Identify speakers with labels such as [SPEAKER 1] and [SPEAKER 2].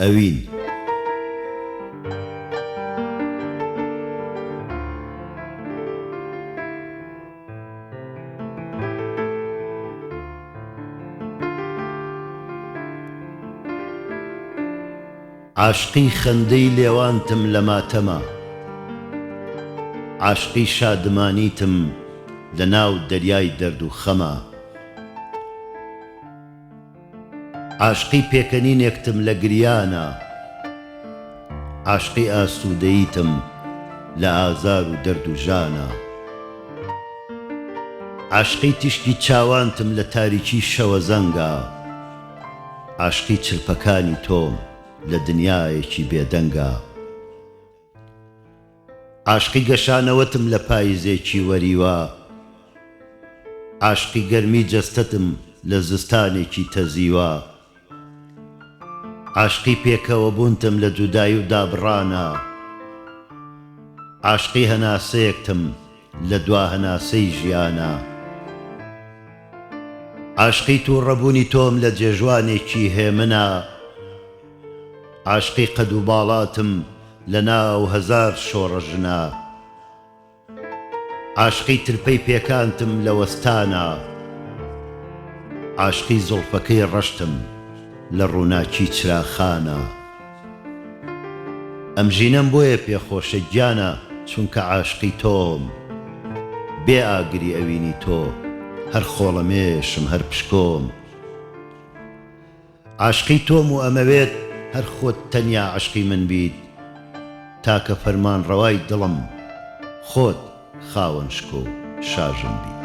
[SPEAKER 1] ئەوین عاشقی خەندەی لێوانتم لە ماتەمە، عاشقی شادمانیتم لە ناو دەریای دەرد و خەمە، عاشقی پێکەنینێکتم لە گریانە، عاشقی ئاسوودەییتم لە ئازار و دەرد و ژانە، عاشقی تیشکی چاوانتم لە تاریکی شەوە زەنگە، عاشقی چلپەکانی تۆم لە دنیایەکی بێدەنگە، عاشقی گەشانەوەتم لە پاییزێکی وەریوە، عاشقی گەرمی جەستەتم لە زستانێکی تەزیوە، عاشقی پێکەوە بوونتم لە جودایی و دابڕانە، عاشقی هەناسەیەکتم لە دوا هەناسەی ژیانە، عاشقی تووڕەبوونی تۆم لە جێژوانێکی هێمنە، عاشقی قەد و باڵاتم لە ناو هەزار شۆڕەژنە، عاشقی ترپەی پێکانتم لە وەستانە، عاشقی زوڵفەکەی ڕەشتم لە ڕووناکی چراخانە، ئەم ژینەم بۆیە پێخۆشە گیانە چونکە عاشقی تۆم، بێ ئاگری ئەوینی تۆ هەر خۆڵەمێشم هەر پشکۆم، عاشقی تۆم و ئەمەوێت هەر خۆت تەنیا عاشقی من بیت، تاکە فەرمانڕەوای دڵم خۆت خاوەن شکۆ شاژم بیت.